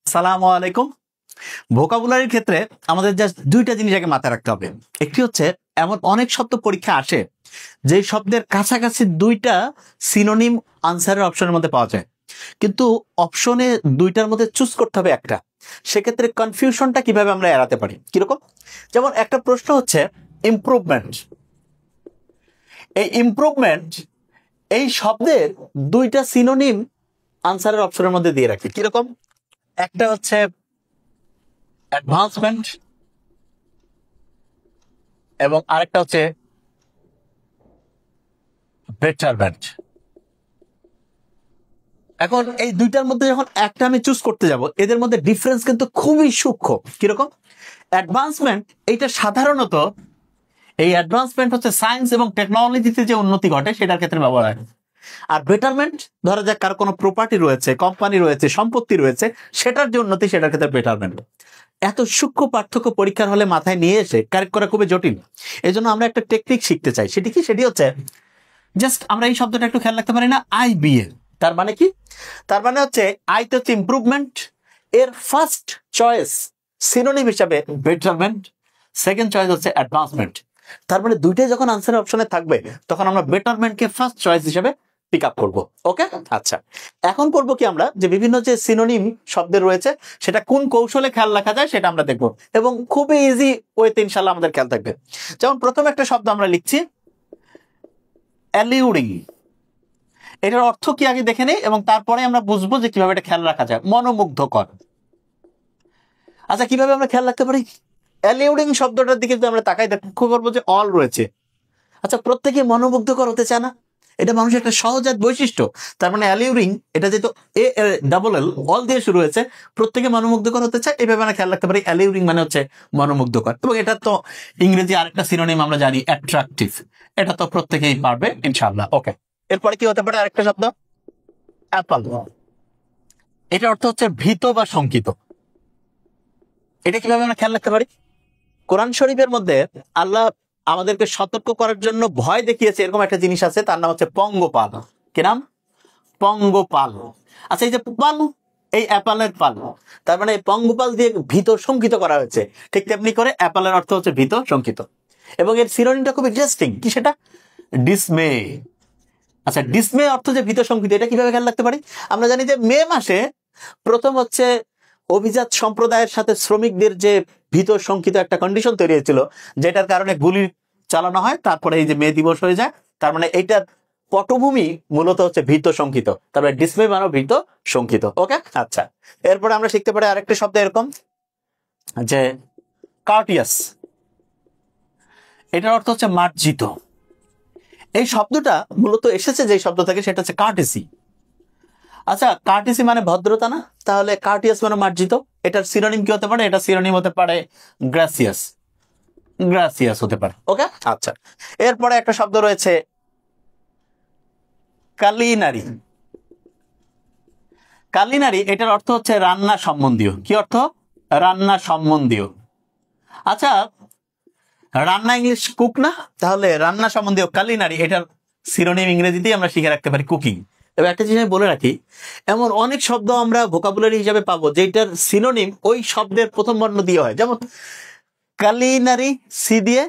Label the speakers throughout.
Speaker 1: আসসালামু আলাইকুম। ভোকাবুলারির ক্ষেত্রে আমাদের জাস্ট দুইটা জিনিস আগে মাথায় রাখতে হবে। একটি হচ্ছে এমন অনেক শব্দ পরীক্ষা আসে যে শব্দের কাছাকাছি দুইটা সিনোনিম আনসারের অপশনের মধ্যে পাওয়া যায়, কিন্তু অপশনে দুইটার মধ্যে চুজ করতে হবে একটা। সেক্ষেত্রে কনফিউশনটা কিভাবে আমরা এড়াতে পারি? কিরকম? যেমন একটা প্রশ্ন হচ্ছে ইমপ্রুভমেন্ট। এই ইমপ্রুভমেন্ট এই শব্দের দুইটা সিনোনিম আনসারের অপশনের মধ্যে দিয়ে রাখি। কিরকম? একটা হচ্ছে অ্যাডভান্সমেন্ট এবং আরেকটা হচ্ছে বেটারমেন্ট। এখন এই দুইটার মধ্যে যখন একটা আমি চুজ করতে যাব, এদের মধ্যে ডিফারেন্স কিন্তু খুবই সূক্ষ্ম। কিরকম? অ্যাডভান্সমেন্ট এইটা সাধারণত এই অ্যাডভান্সমেন্ট হচ্ছে সায়েন্স এবং টেকনোলজিতে যে উন্নতি ঘটে সেটার ক্ষেত্রে ব্যবহার হয়। আর বেটারমেন্ট ধরা যাক কারো কোনো প্রপার্টি রয়েছে, কোম্পানি রয়েছে, সম্পত্তি রয়েছে, সেটার যে উন্নতি সেটার ক্ষেত্রে বেটারমেন্ট। এত সূক্ষ্ম পার্থক্য পরীক্ষার হলে মাথায় নিয়ে এসে কারেক্ট করা খুবই জটিল। এই জন্য আমরা একটা টেকনিক শিখতে চাই। সেটি কি? সেটি হচ্ছে জাস্ট আমরা এই শব্দটা একটু খেয়াল রাখতে পারি না, IBA। তার মানে কি? তার মানে হচ্ছে আইতে হচ্ছে ইমপ্রুভমেন্ট, এর ফার্স্ট চয়েস সিনোনিম হিসাবে বেটারমেন্ট, সেকেন্ড চয়েস হচ্ছে অ্যাডভান্সমেন্ট। তার মানে দুইটাই যখন আনসারের অপশনে থাকবে তখন আমরা বেটারমেন্টকে ফার্স্ট চয়েস হিসেবে পিক আপ করবো। ওকে, আচ্ছা। এখন করবো কি, আমরা যে বিভিন্ন যে সিনোনিম শব্দের রয়েছে সেটা কোন কৌশলে খেয়াল রাখা যায় সেটা আমরা দেখবো, এবং খুবই ইজি ওয়েতে ইনশাল্লাহ আমাদের খেয়াল থাকবে। যেমন প্রথম একটা শব্দ আমরা লিখছি অ্যালিউরিং। এটার অর্থ কি আগে দেখে নেই এবং তারপরে আমরা বুঝবো যে কিভাবে এটা খেয়াল রাখা যায়। মনোমুগ্ধকর। আচ্ছা, কিভাবে আমরা খেয়াল রাখতে পারি? অ্যালিউরিং শব্দটার দিকে যদি আমরা তাকাই, লক্ষ্য করবো যে অল রয়েছে। আচ্ছা, প্রত্যেকে মনোমুগ্ধকর হতে চায় না? এটা মানুষের একটা সহজাত বৈশিষ্ট্য। তার মানে অ্যালিউরিং এটা যেহেতু ALL অল দিয়ে শুরু হয়েছে, প্রত্যেকে মনোমুগ্ধকর হতে চায়, এইভাবে আমরা খেয়াল রাখতে পারি অ্যালিউরিং মানে হচ্ছে মনোমুগ্ধকর। এবং এটা তো ইংরেজি আরেকটা সিনোনিম আমরা জানি অ্যাট্রাকটিভ। এটা তো প্রত্যেকেই পারবে ইনশাআল্লাহ। ওকে, এরপরে কি হতে পারে? আরেকটা শব্দ অ্যাপল। এটার অর্থ হচ্ছে ভীত বা শঙ্কিত। এটা কিভাবে আমরা খেয়াল রাখতে পারি? কোরআন শরীফের মধ্যে আল্লাহ আমাদেরকে সতর্ক করার জন্য ভয় দেখিয়েছে এরকম একটা জিনিস আছে, তার নাম হচ্ছে পঙ্গপাল। কি নাম? পঙ্গপাল। আচ্ছা, এই যে পাল, এই অ্যাপেলের পাল, তার মানে পঙ্গপাল দিয়ে ভীত শঙ্কিত করা হয়েছে। ঠিক তেমনি করে অ্যাপেলের অর্থ হচ্ছে ভীত শঙ্কিত। এবং এর সিনোনিমটা খুব ইন্টারেস্টিং। কি সেটা? ডিসমে। আচ্ছা, ডিসমে অর্থ যে ভীত শঙ্কিত, এটা কিভাবে খেয়াল রাখতে পারি? আমরা জানি যে মে মাসে প্রথম হচ্ছে অভিজাত সম্প্রদায়ের সাথে শ্রমিকদের যে ভীত শঙ্কিত একটা কন্ডিশন তৈরি হয়েছিল, যেটার কারণে গুলি চালানো হয়, তারপরে এই যে মে দিবস হয়ে যায়। তার মানে এইটার পটভূমি মূলত হচ্ছে ভীত শঙ্কিত। তারপরে ডিসমে মানে ভীত শঙ্কিত। ওকে, আচ্ছা। এরপরে আমরা শিখতে পারি আরেকটা শব্দ এরকম যে কার্টিয়াস। এটার অর্থ হচ্ছে মার্জিত। এই শব্দটা মূলত এসেছে যে শব্দ থেকে, সেটা হচ্ছে কার্টেসি। আচ্ছা, কার্টেসি মানে ভদ্রতা না? তাহলে কার্টিয়াস মানে মার্জিত। এটার সিনোনিম কি হতে পারে? এটা সিনোনিম হতে পারে গ্রাসিয়াস। গ্রাসিয়াস হতে পারে। ওকে, আচ্ছা। এরপরে একটা শব্দ রয়েছে কালিনারি। কালিনারি এটার অর্থ হচ্ছে রান্না সম্বন্ধীয়। কি অর্থ? রান্না সম্বন্ধীয়। আচ্ছা, রান্না ইংলিশ কুক না? তাহলে রান্না সম্বন্ধীয় কালিনারি, এটার সিনোনিম ইংরেজিতেই আমরা শিখে রাখতে পারি কুকিং। এবার একটা জিনিস বলে রাখি, এমন অনেক শব্দ আমরা ভোকাবুলারি হিসাবে পাবো যেটার সিনোনিম ওই শব্দের প্রথম বর্ণ দিয়ে হয়। যেমন কালিনারি সি দিয়ে,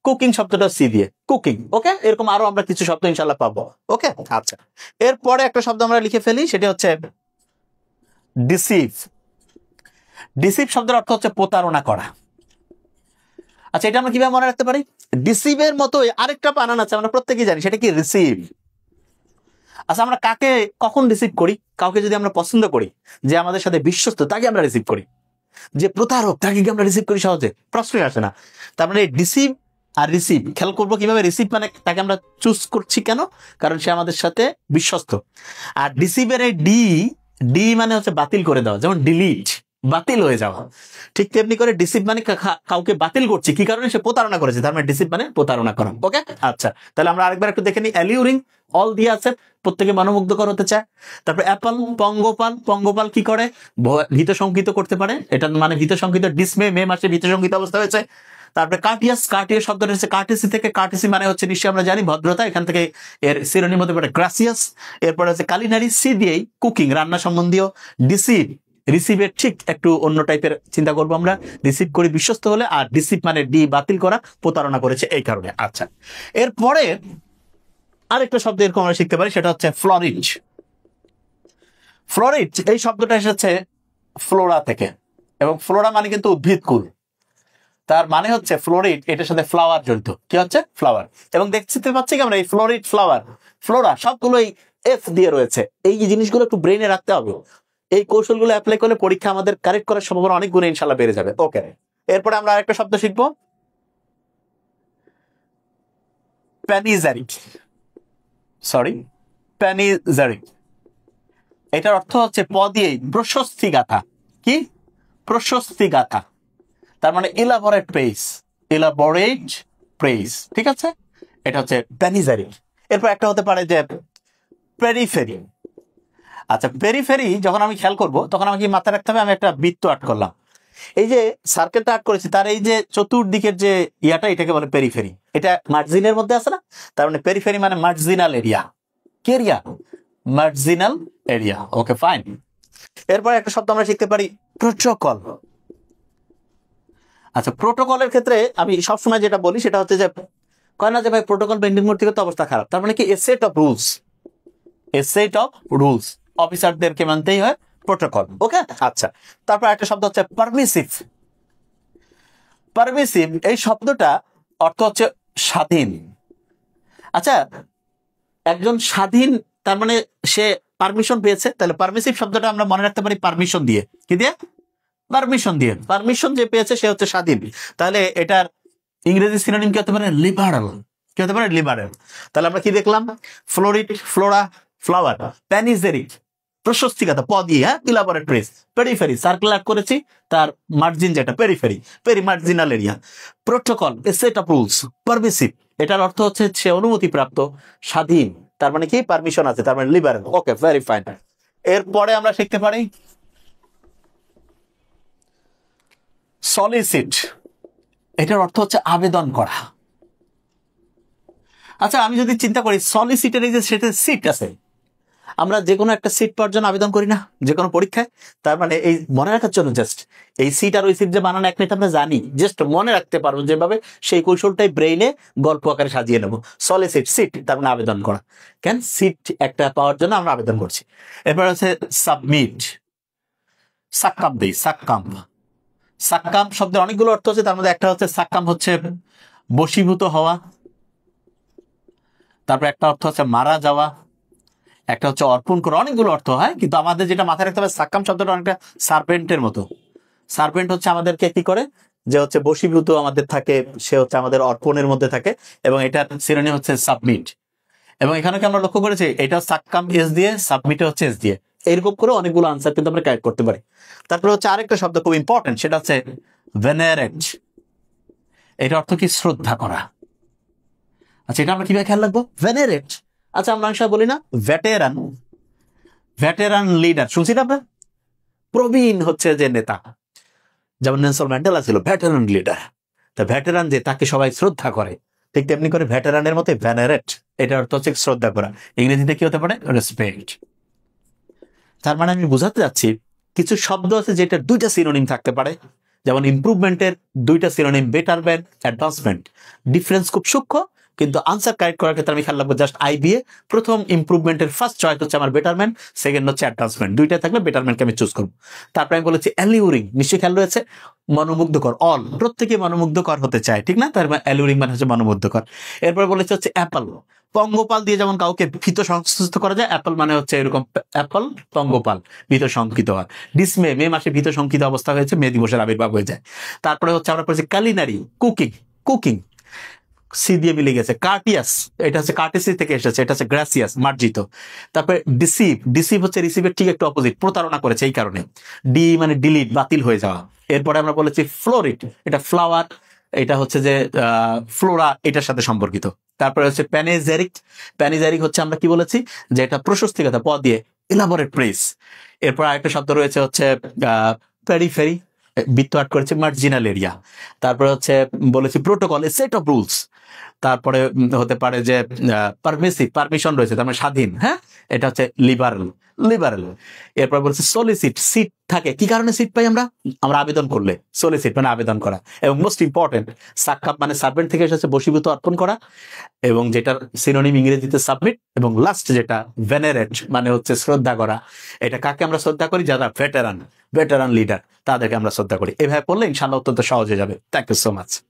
Speaker 1: কুকিং শব্দটা সি দিয়ে, কুকিং। ওকে, এরকম আরো আমরা কিছু শব্দ ইনশাল্লাহ পাবো। ওকে, আচ্ছা। এরপরে একটা শব্দ আমরা লিখে ফেলি, সেটা হচ্ছে ডিসিভ। ডিসিভ শব্দের অর্থ হচ্ছে প্রতারণা করা। আচ্ছা, এটা আমরা কিভাবে মনে রাখতে পারি? ডিসিভের মতোই আরেকটা বানান আছে, আমরা প্রত্যেকেই জানি, সেটা কি? রিসিভ। আচ্ছা, আমরা কাকে কখন রিসিভ করি? কাউকে যদি আমরা পছন্দ করি, যে আমাদের সাথে বিশ্বস্ত, তাকে আমরা রিসিভ করি। যে প্রতারক, তাকে কি আমরা রিসিভ করি সহজে? প্রশ্নই আসে না। তার মানে ডিসিভ আর রিসিভ খেয়াল করবো কিভাবে। রিসিভ মানে তাকে আমরা চুজ করছি কেন? কারণ সে আমাদের সাথে বিশ্বস্ত। আর ডিসিভের এই ডি মানে হচ্ছে বাতিল করে দেওয়া, যেমন ডিলিট, বাতিল হয়ে যাওয়া। ঠিক তেমনি করে ডিসিভ মানে কাউকে বাতিল করছি, কি কারণে? সে প্রতারণা করেছে। তার মানে ডিসিভ মানে প্রতারণা করা। ওকে, আচ্ছা। তাহলে আমরা আরেকবার একটু দেখে নিই। অ্যালিউরিং অল দিয়ে আছে, প্রত্যেকে মনোমুগ্ধকর হতে চায়। তারপর অ্যাপল, পঙ্গপাল। পঙ্গপাল কি করে? ভীত শঙ্কিত করতে পারে। এটা মানে ভীত শঙ্কিত। ডিসমে মে মাসে ভীত শঙ্কিত অবস্থা হয়েছে। তারপরে কার্টিয়াস। কার্টিয়াস শব্দটা হচ্ছে কার্টেসি থেকে। কার্টেসি মানে হচ্ছে নিশ্চয়ই আমরা জানি ভদ্রতা। এখান থেকে এর সিনোনিম হতে পারে গ্রাসিয়াস। এরপরে হচ্ছে কালিনারি সি দিয়েই কুকিং, রান্না সম্বন্ধীয়। ডিসিভ রিসিভের ঠিক একটু অন্য টাইপের চিন্তা করবো আমরা। রিসিভ করি বিশ্বস্ত হলে, আর ডিসিভ মানে ডি বাতিল করা, প্রতারণা করেছে এই কারণে। আচ্ছা, এরপরে আরেকটা শব্দ এরকম আমরা শিখতে পারি, সেটা হচ্ছে ফ্লোরিজ। ফ্লোরিজ এই শব্দটা এসেছে ফ্লোরা থেকে, এবং ফ্লোরা মানে কিন্তু উদ্ভিদকুল। তার মানে হচ্ছে ফ্লোরিড, এটার সাথে ফ্লাওয়ার জড়িত। কি হচ্ছে? ফ্লাওয়ার। এবং দেখতে পাচ্ছি কি আমরা, এই ফ্লোরিড, ফ্লাওয়ার, ফ্লোরা সবগুলোই এফ দিয়ে রয়েছে। এই জিনিসগুলো একটু ব্রেনে রাখতে হবে। এই কৌশলগুলো অ্যাপ্লাই করলে পরীক্ষা আমাদের কারেক্ট করার সম্ভাবনা অনেক গুণে ইনশাল্লাহ বেড়ে যাবে। ওকে, এরপরে আমরা আরেকটা শব্দ শিখবো, প্যানিজারিক। প্যানিজারিক। এটার অর্থ হচ্ছে প দিয়েই প্রশস্তি গাথা। কি? প্রশস্তি গাথা। তার মানে ইলাবোরেট প্রেইজ। ঠিক আছে, এটা হচ্ছে প্যানিজারিক। এরপর একটা হতে পারে যে পেরিফেরি। আচ্ছা, পেরিফেরি যখন আমি খেয়াল করব তখন আমাকে মাথায় রাখতে হবে আমি একটা বৃত্ত আর্ট করলাম। এই যে সার্কেলটা আর্ট করেছি তার এই যে চতুর্দিকের যে ইয়াটা, এটাকে বলে পেরিফেরি। এটা মার্জিনের মধ্যে আছে না, তার মানে পেরিফেরি মানে মার্জিনাল এরিয়া। কি area? Marginal area. Okay, fine. এরপর একটা শব্দ আমরা শিখতে পারি, প্রোটোকল। আচ্ছা, প্রোটোকলের ক্ষেত্রে আমি সবসময় যেটা বলি সেটা হচ্ছে যে, কয় না যে ভাই প্রোটোকল মেনটেন করতে গেলে তো অবস্থা খারাপ। তার মানে কি? এ সেট অফ রুলস, অফিসারদেরকে মানতেই হয় প্রোটোকল। ওকে, আচ্ছা। তারপর একটা শব্দ হচ্ছে পারমিসিভ। এই শব্দটা অর্থ হচ্ছে স্বাধীন। আচ্ছা, একজন স্বাধীন, তার মানে সে পারমিশন পেয়েছে। তাহলে পারমিসিভ শব্দটা আমরা মনে রাখতে পারি পারমিশন দিয়ে। কি দিয়ে? পারমিশন দিয়ে। পারমিশন যে পেয়েছে সে হচ্ছে স্বাধীন। তাহলে এটার ইংরেজি সিনোনিম কি হতে পারে? লিবারাল। কি হতে পারে? লিবারাল। তাহলে আমরা কি দেখলাম? ফ্লোরিড, ফ্লোরা, ফ্লাওয়ার, প্যানিজেরিক, প্রশস্তিগাথা প দিয়ে, হ্যাঁ, elaborate press, periphery, circle art করেছি, তার মার্জিন যেটা periphery, marginal area, protocol, A set of rules, permissive, এটার অর্থ হচ্ছে সে অনুমতিপ্রাপ্ত, স্বাধীন, তার মানে কি? পারমিশন আছে, তার মানে লিবারেল। ওকে, ভেরি ফাইন। এরপরে আমরা শিখতে পারি সলিসিট। এটার অর্থ হচ্ছে আবেদন করা। আচ্ছা, আমি যদি চিন্তা করি সলিসিটের এই যে সেটা সিট আছে, আমরা যে কোনো একটা সিট পাওয়ার জন্য আবেদন করি না যে কোনো পরীক্ষায়? তার মানে এই মনে রাখার জন্য জাস্ট এই সিট আর ওই সিট যে বানানো এক মিনিট আমরা জানি, জাস্ট মনে রাখতে পারবো যেভাবে, সেই কৌশলটাই ব্রেইনে গল্প আকারে সাজিয়ে নেবো। সলিসিট, সিট, তার মানে আবেদন করা। কেন? সিট একটা পাওয়ার জন্য আমরা আবেদন করছি। এরপর হচ্ছে সাবমিট। সাক্কাম শব্দের অনেকগুলো অর্থ হচ্ছে, তার মধ্যে একটা হচ্ছে সাক্কাম হচ্ছে বশীভূত হওয়া, তারপর একটা অর্থ হচ্ছে মারা যাওয়া, একটা হচ্ছে অর্পণ করা। অনেকগুলো অর্থ হয়, কিন্তু আমাদের যেটা মাথায় রাখতে হবে, সাক্কাম শব্দটা অনেকটা সার্পেন্টের মতো। সার্পেন্ট হচ্ছে আমাদেরকে কি করে, যে হচ্ছে বশীভূত আমাদের থাকে, সে হচ্ছে আমাদের অর্পণের মধ্যে থাকে, এবং এটার সিনোনিম হচ্ছে সাবমিট। এবং এখানে কি আমরা লক্ষ্য করেছি, এটা সাক্কাম এস দিয়ে, সাবমিটে হচ্ছে এস দিয়ে। এরকম করে অনেকগুলো আনসার কিন্তু আমরা কালেক্ট করতে পারি। তারপরে হচ্ছে আরেকটা শব্দ খুব ইম্পর্টেন্ট, সেটা হচ্ছে ভেনারেট। এটা অর্থ কি? শ্রদ্ধা করা। আচ্ছা, এটা আমরা কিভাবে খেয়াল রাখবো? ভেনারেট। আচ্ছা, আমরা অনেক সময় বলি না ভেটেরান লিডার, শুনছি না আপনার? প্রবীণ হচ্ছে যে নেতা, যেমন নেলসন ম্যান্ডেলা ছিল ভেটেরান লিডার। তা ভেটেরান যে, তাকে সবাই শ্রদ্ধা করে, ঠিক তেমনি করে ভেটেরানের মতো ভেনারেট, এটা অর্থ হচ্ছে শ্রদ্ধা করা। ইংরেজিতে কি হতে পারে? রেসপেক্ট। তার মানে আমি বোঝাতে যাচ্ছি, কিছু শব্দ আছে যেটা দুইটা সিনোনিম থাকতে পারে। যেমন ইমপ্রুভমেন্টের দুইটা সিনোনিম, বেটারমেন্ট, অ্যাডভান্সমেন্ট। ডিফারেন্স খুব সূক্ষ্ম, কিন্তু আনসার কারেক্ট করার ক্ষেত্রে আমি খেয়াল রাখবো জাস্ট আইবিএ। প্রথম ইমপ্রুভমেন্টের ফার্স্ট চয়েস হচ্ছে আমার বেটারমেন্ট, সেকেন্ড হচ্ছে অ্যাডভান্সমেন্ট। দুইটা থাকলে বেটারমেন্টকে আমি চুজ করবো। তারপরে আমি বলেছি অ্যালিউরিং, নিশ্চয়ই খেয়াল রয়েছে, মনোমুগ্ধকর। অল, প্রত্যেকে মনোমুগ্ধকর হতে চায়, ঠিক না? তার অ্যালিউরিং মানে হচ্ছে মনোমুগ্ধকর। এরপরে বলেছে হচ্ছে অ্যাপল। পঙ্গপাল দিয়ে যেমন কাউকে ভীত সংস্কৃত করা যায়, অ্যাপল মানে হচ্ছে এরকম, অ্যাপল, পঙ্গপাল, ভীত শঙ্কিত হয়। ডিসমে, মে মাসে ভীত শঙ্কিত অবস্থা হয়েছে, মে দিবসের আবির্ভাব হয়ে যায়। তারপরে হচ্ছে আমরা পড়েছি কালিনারি, কুকিং, সি দিয়ে মিলে গেছে। কার্টিয়াস, এটা হচ্ছে কার্টিসি থেকে এসেছে, এটা হচ্ছে গ্রাসিয়াস, মার্জিত। তারপরে ডিসিভ হচ্ছে রিসিভের ঠিক একটু অপোজিট, প্রতারণা করেছে এই কারণে। ডি মানে ডিলিট, বাতিল হয়ে যাওয়া। এরপরে আমরা বলেছি ফ্লোরিড, এটা ফ্লাওয়ার, এটা হচ্ছে যে ফ্লোরা, এটার সাথে সম্পর্কিত। তারপরে হচ্ছে প্যানিজারিক হচ্ছে আমরা কি বলেছি, যে এটা প্রশস্তিগত প দিয়ে, ইলাবোরেট প্রেস। এরপর আরেকটা শব্দ রয়েছে হচ্ছে পেরিফেরি, বৃত্ত আর্ট করেছে, মার্জিনাল এরিয়া। তারপরে হচ্ছে বলেছি protocol, A set of rules. তারপরে হতে পারে যে পারমিশন রয়েছে, তার মানে স্বাধীন, হ্যাঁ, এটা হচ্ছে লিবারাল। লিবারেল। এরপর বলছে সলিসিট, সিট থাকে, কি কারণে সিট পাই আমরা? আমরা আবেদন করলে। সলিসিট মানে আবেদন করা। এবং মোস্ট ইম্পর্টেন্ট, সাক্কাব মানে সার্ভেন্ট থেকে এসেছে বশীভূত অর্পণ করা, এবং যেটার সিনোনিম ইংরেজিতে সাবমিট। এবং লাস্ট যেটা ভেনারেট মানে হচ্ছে শ্রদ্ধা করা। এটা কাকে আমরা শ্রদ্ধা করি? যারা ভেটারান লিডার, তাদেরকে আমরা শ্রদ্ধা করি। এভাবে পড়লে ইনশাআল্লাহ অত্যন্ত সহজ হয়ে যাবে। Thank you so much.